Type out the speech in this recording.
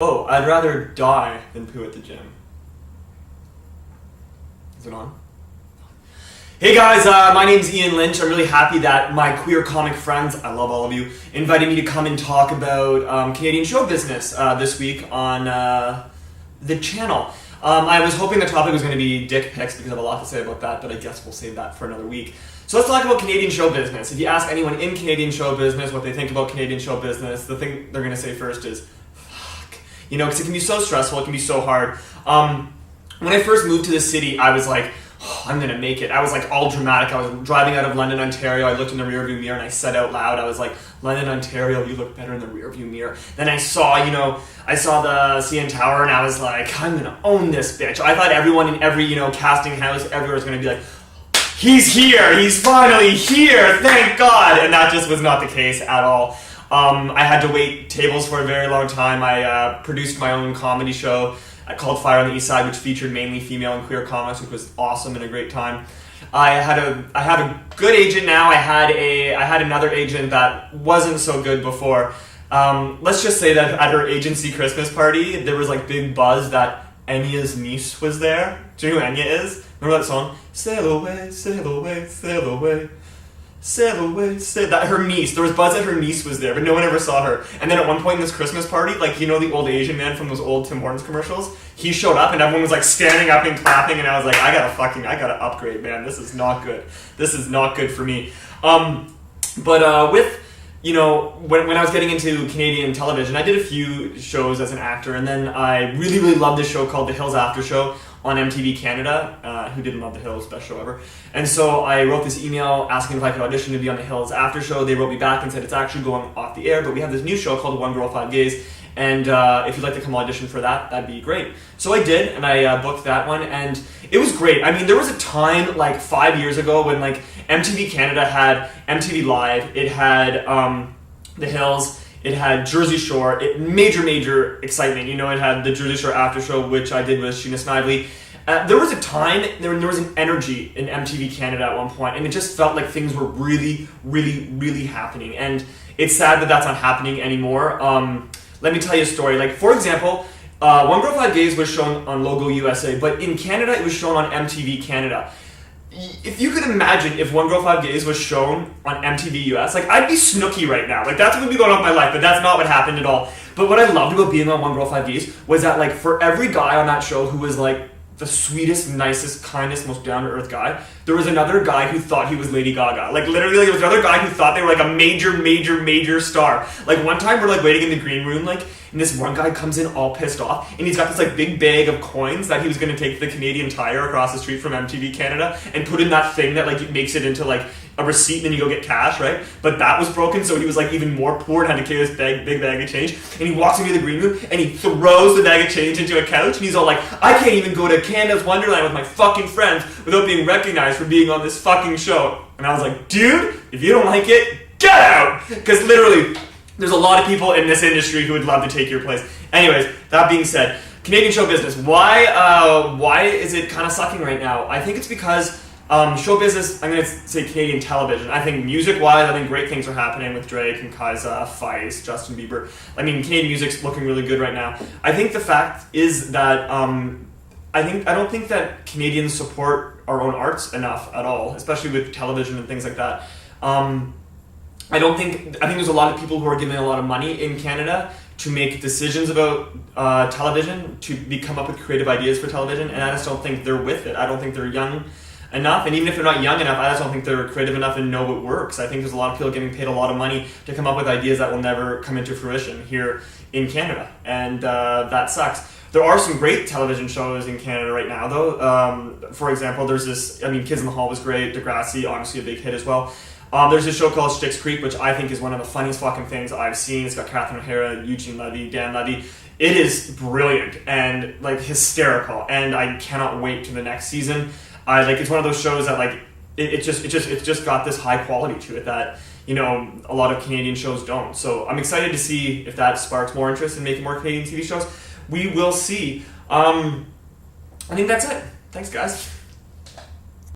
Oh, I'd rather die than poo at the gym. Is it on? Hey guys, my name's Ian Lynch. I'm really happy that my queer comic friends, I love all of you, invited me to come and talk about Canadian show business this week on the channel. I was hoping the topic was going to be dick pics because I have a lot to say about that, but I guess we'll save that for another week. So let's talk about Canadian show business. If you ask anyone in Canadian show business what they think about Canadian show business, the thing they're going to say first is, fuck. You know, because it can be so stressful, it can be so hard. When I first moved to the city, I was like, oh, I'm going to make it. I was like all dramatic. I was driving out of London, Ontario. I looked in the rearview mirror and I said out loud, I was like, London, Ontario, you look better in the rearview mirror. Then I saw the CN Tower and I was like, I'm going to own this bitch. I thought everyone in every, casting house, everywhere was going to be like, he's here. He's finally here. Thank God. And that just was not the case at all. I had to wait tables for a very long time. I produced my own comedy show called Fire on the East Side, which featured mainly female and queer comics, which was awesome and a great time. I have a good agent now. I had another agent that wasn't so good before. Let's just say that at her agency Christmas party, there was like big buzz that Enya's niece was there. Do you know who Enya is? Remember that song? Sail away, sail away, sail away. Sail away, sail. That her niece. There was buzz that her niece was there, but no one ever saw her. And then at one point in this Christmas party, like the old Asian man from those old Tim Hortons commercials, he showed up and everyone was like standing up and clapping, and I was like, I gotta upgrade, man. This is not good. This is not good for me. With when I was getting into Canadian television, I did a few shows as an actor, and then I really, really loved this show called The Hills After Show on MTV Canada. Who didn't love The Hills? Best show ever. And so I wrote this email asking if I could audition to be on The Hills After Show. They wrote me back and said it's actually going off the air, but we have this new show called One Girl, Five Gays, and if you'd like to come audition for that, that'd be great. So I did, and I booked that one, and it was great. I mean, there was a time like 5 years ago when like MTV Canada had MTV Live, it had The Hills, it had Jersey Shore, major excitement. It had the Jersey Shore After Show, which I did with Sheena Snively. There was a time, there was an energy in MTV Canada at one point, and it just felt like things were really, really, really happening. And it's sad that that's not happening anymore. Let me tell you a story. Like, for example, One Girl, Five Gays was shown on Logo USA, but in Canada, it was shown on MTV Canada. If you could imagine if One Girl, Five Gays was shown on MTV US, like, I'd be Snooki right now. Like, that's what would be going on with my life, but that's not what happened at all. But what I loved about being on One Girl, Five Gays was that, like, for every guy on that show who was, like, the sweetest, nicest, kindest, most down-to-earth guy, there was another guy who thought he was Lady Gaga. Like, literally, there was another guy who thought they were, like, a major star. Like, one time, we're, like, waiting in the green room, like, and this one guy comes in all pissed off, and he's got this, like, big bag of coins that he was going to take to the Canadian Tire across the street from MTV Canada and put in that thing that, like, it makes it into, like, a receipt, and then you go get cash, right? But that was broken, so he was, like, even more poor and had to carry this big bag of change. And he walks into the green room, and he throws the bag of change into a couch, and he's all like, I can't even go to Canada's Wonderland with my fucking friends without being recognized for being on this fucking show. And I was like, dude, if you don't like it, get out! Because literally, there's a lot of people in this industry who would love to take your place. Anyways, that being said, Canadian show business. Why is it kind of sucking right now? I think it's because show business, I'm going to say Canadian television. I think music-wise, I think great things are happening with Drake and Kaiza, Feist, Justin Bieber. I mean, Canadian music's looking really good right now. I think the fact is that I don't think that Canadians support our own arts enough at all, especially with television and things like that. I think there's a lot of people who are giving a lot of money in Canada to make decisions about television, to come up with creative ideas for television, and I just don't think they're with it. I don't think they're young enough, and even if they're not young enough, I just don't think they're creative enough and know what works. I think there's a lot of people getting paid a lot of money to come up with ideas that will never come into fruition here in Canada, and that sucks. There are some great television shows in Canada right now, though. For example, there's this, Kids in the Hall was great, Degrassi, obviously a big hit as well. There's this show called Schitt's Creek, which I think is one of the funniest fucking things I've seen. It's got Catherine O'Hara, Eugene Levy, Dan Levy. It is brilliant and, like, hysterical, and I cannot wait to the next season. It's one of those shows that, like, it's just got this high quality to it that, a lot of Canadian shows don't. So I'm excited to see if that sparks more interest in making more Canadian TV shows. We will see. I think that's it. Thanks, guys.